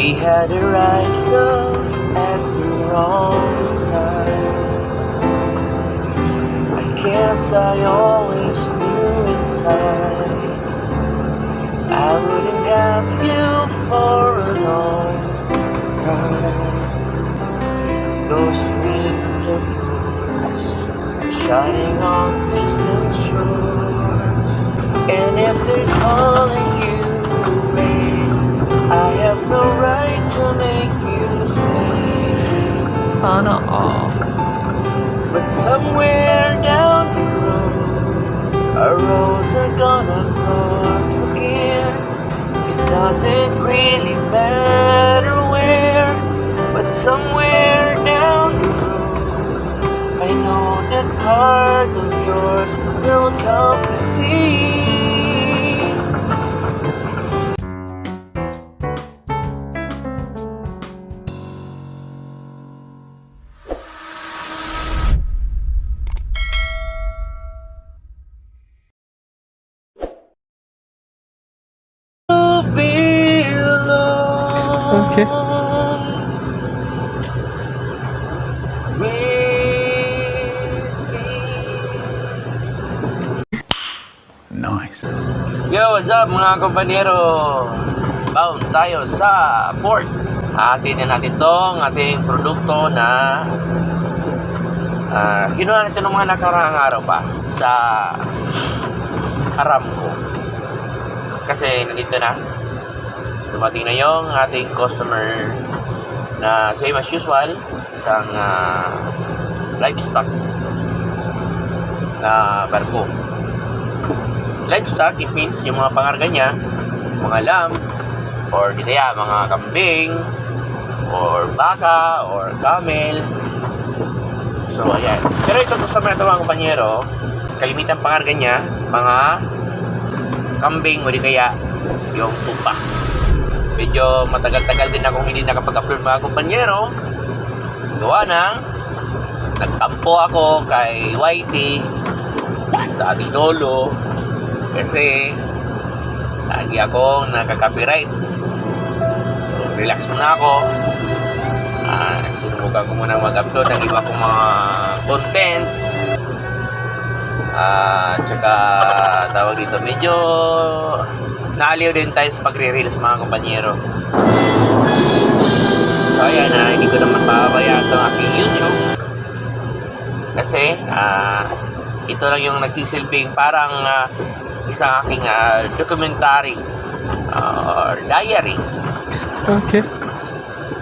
We had the right love at the wrong time. I guess I always knew inside I wouldn't have you for a long time. Those dreams of yours shining on distant shores, and if they're calling you away, I have the right to make you stay. Sana all. But somewhere down the road, our roads are gonna cross again. It doesn't really matter where, but somewhere down the road, I know that heart of yours will come to see. Okay. Nice. Yo, what's up mga kompanyero? Bound tayo sa port. Atin na natin tong ating produkto na kinuha natin ng mga nakaraang araw pa sa Aramco. Kasi nandito na, dumating na yung ating customer na same as usual, isang livestock na barko. Livestock, it means yung mga pangarga niya, mga lamb, or di kaya mga kambing, or baka, or camel. So, ayan. Pero itong customer na ito mga kompanyero, kalimitan pangarga niya, mga kambing, o di kaya yung tupa. Medyo matagal-tagal din akong hindi nakapag-upload mga kompanyero. Gawa ng nagtampo ako kay YT sa ating lolo kasi lagi akong nakaka-copyrights. So relax muna ako. Sinubukan ko muna mag-upload ng iba kong mga content. Tsaka tawag dito, medyo naaliw din tayo sa pagre-reels mga kompanyero. So ayan, hindi ko naman papabayaan sa aking YouTube kasi ito lang yung nagsisilbing parang isang aking documentary or diary. Okay.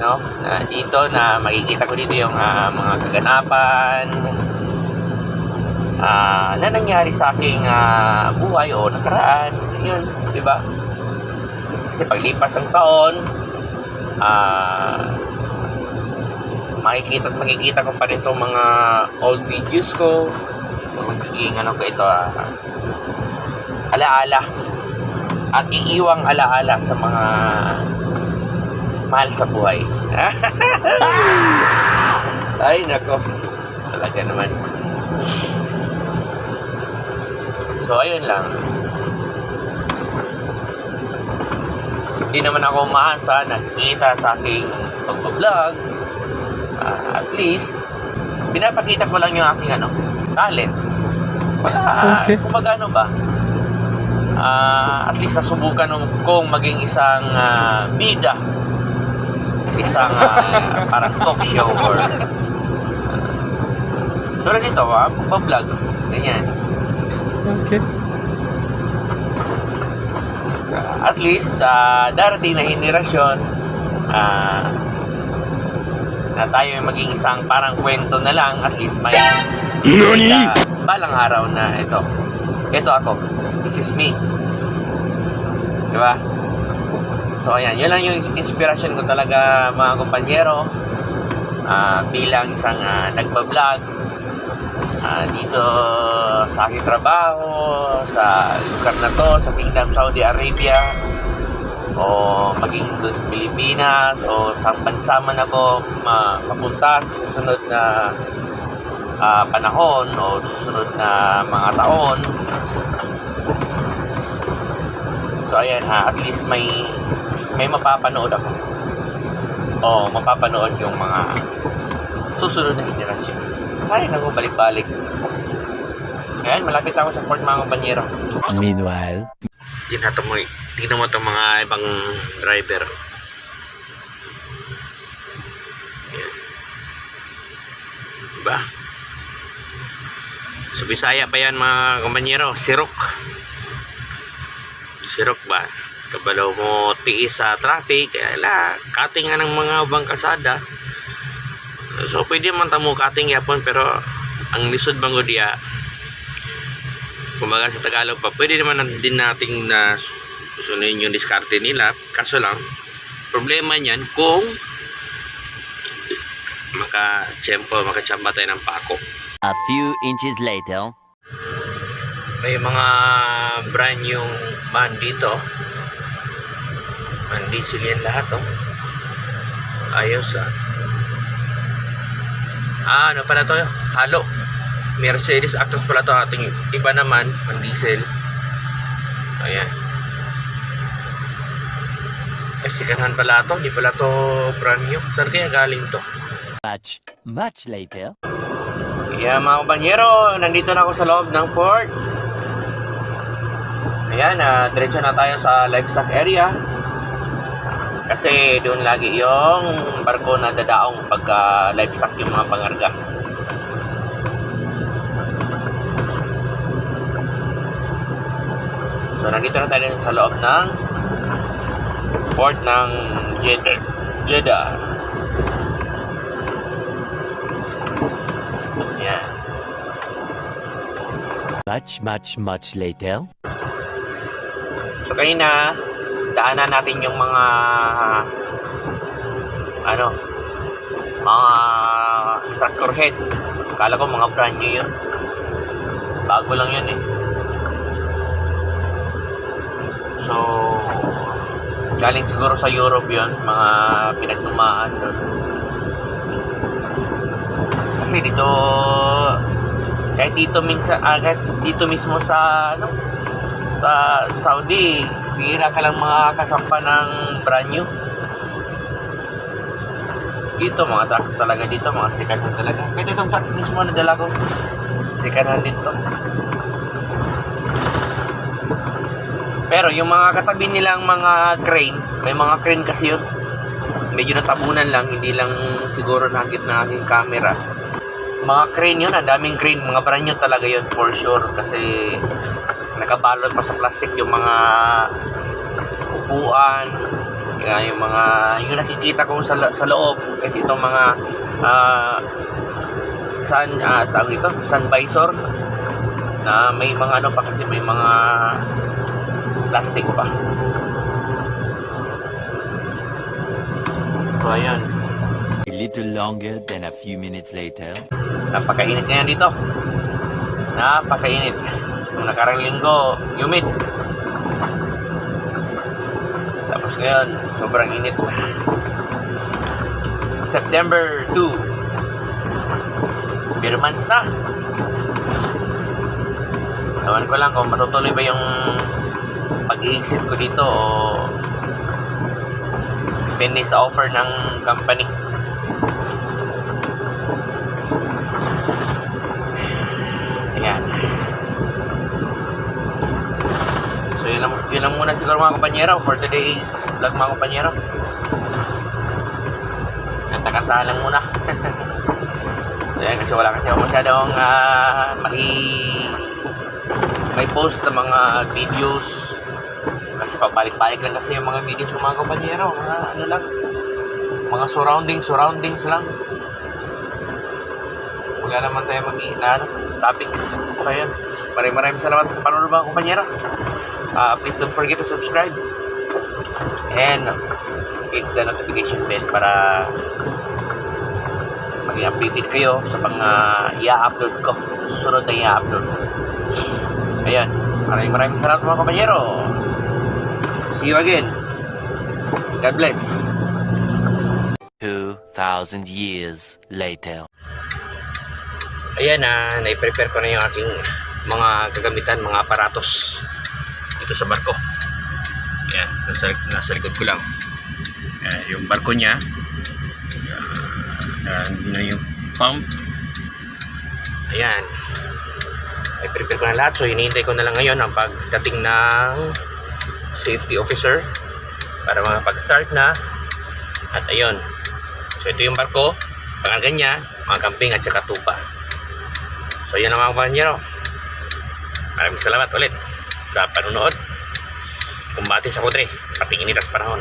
No? Dito na makikita ko dito yung mga kaganapan na nangyari sa aking buhay o nakaraan. Yun, di ba? Kasi paglipas ng taon, makikita ko pa rin itong mga old videos ko. So, magiging ano ko ito, alaala. At iiwang alaala sa mga mahal sa buhay. Ay, nako. Talaga naman. So, ayun lang. Hindi naman ako umaasa na kita sa aking pag-vlog. At least, pinapakita ko lang yung aking talent. Okay. Kumbaga ba? At least nasubukan kong maging isang bida. Isang parang talk show or tulad nito, pag-vlog. Ganyan. Okay. At least darating na henerasyon na tayo maging isang parang kwento na lang, at least may balang araw na ito ako, this is me, diba? So ayan, yun lang yung inspiration ko talaga mga kompanyero, bilang isang nagbablog dito sa aking trabaho sa lugar na to, sa Kingdom Saudi Arabia, o maging doon sa Pilipinas, o sa bansa man ako mapunta sa susunod na panahon o susunod na mga taon. So ayan at least may mapapanood ako. o mapapanood yung mga susunod na henerasyon. Ay, naku, balik-balik. Ayan, malapit ako sa port, mga kompanyero. Meanwhile. Tingnan mo itong mga ibang driver. Ayan. Diba? So, Bisaya pa yan, mga kompanyero. Sirok ba? Kabalaw mo tiis sa traffic, kaya cutting nga ng mga ubang kasada. So, pwede man tamo cutting yapon, pero ang lisod bang diya, kumbaga sa Tagalog pa, pwede naman din nating na susunod yung diskarte nila. Kaso lang, problema niyan kung makachamba tayo ng pako. A few inches later. May mga brand yung van dito. Van diesel yan lahat, oh. Ayos, ah. Ano pala to? Halo. Mercedes Actros pala to. Ating iba naman, van diesel. Ayan. Ay, sikanhan pala to. Hindi pala to brand new. Saan kaya galing to? Much later. Kaya mga kompanyero, nandito na ako sa loob ng port. Ayan, diretso na tayo sa livestock area. Kasi doon lagi yung barko na dadaong pagka livestock yung mga pangarga. So, nandito na tayo sa loob ng port ng Jeddah. Ayan. Much later. So kanina, daanan natin yung mga tractor head. Akala ko mga brand new yun. Bago lang yun eh. So, galing siguro sa Europe yun, mga pinagnumaan doon. Kasi dito, kahit dito mismo sa sa Saudi, bihira ka lang makakasampa ng brand new. Dito, mga trucks talaga dito, mga second hand talaga. Kahit itong truck mismo na dala ko, second hand dito. Pero yung mga katabi nilang mga crane, may mga crane kasi yun. Medyo natabunan lang, hindi lang siguro nakit na aking camera. Mga crane yun, ang daming crane, mga brand new talaga yun for sure. Kasi nakabalot pa sa plastic yung mga upuan, yung nakikita ko sa loob. At itong mga tawag ito, sun visor na may mga pa kasi may mga plastic pa. So ayan, A little longer than a few minutes later. napakainit ngayon dito. Napakainit. Nung nakarang linggo, humid. Tapos ngayon, sobrang init. September 2. Beer months na. Ewan ko lang kung matutuloy ba yung pag-iisip ko dito o depende sa offer ng company. Ayan. So yun lang muna siguro mga kompanyero for today's vlog mga kompanyero. Kanta-kanta lang muna. So yan, kasi wala kasi ako masyadong may post na mga videos. Kasi pabalik-balik lang kasi yung mga videos ng mga kompanyero. Mga surroundings lang. Wala naman tayo topic. So yun, maraming salamat sa panonood mga kompanyero. Please don't forget to subscribe and hit the notification bell para maging updated kayo sa mga i-upload ko, susunod na i-upload. Ayan, maraming salamat mga kompanyero. See you again. God bless. 2,000 years later. Ayan na, nai-prepare ko na yung aking mga gagamitan, mga aparatos dito sa barko. Ayan, nasa likod ko lang. Ayan, yung barko niya, Hindi na yung pump. Ayan. I prepare ko na lahat. So, hinihintay ko na lang ngayon ang pagdating ng safety officer para makapag-start na. At ayun. So, ito yung barko. Pangarga niya, mga camping at saka tupa. So, yun ang mga kapanyero. Maraming salamat ulit sa panunood. Kumbati sa Kudre. Pating initas panahon.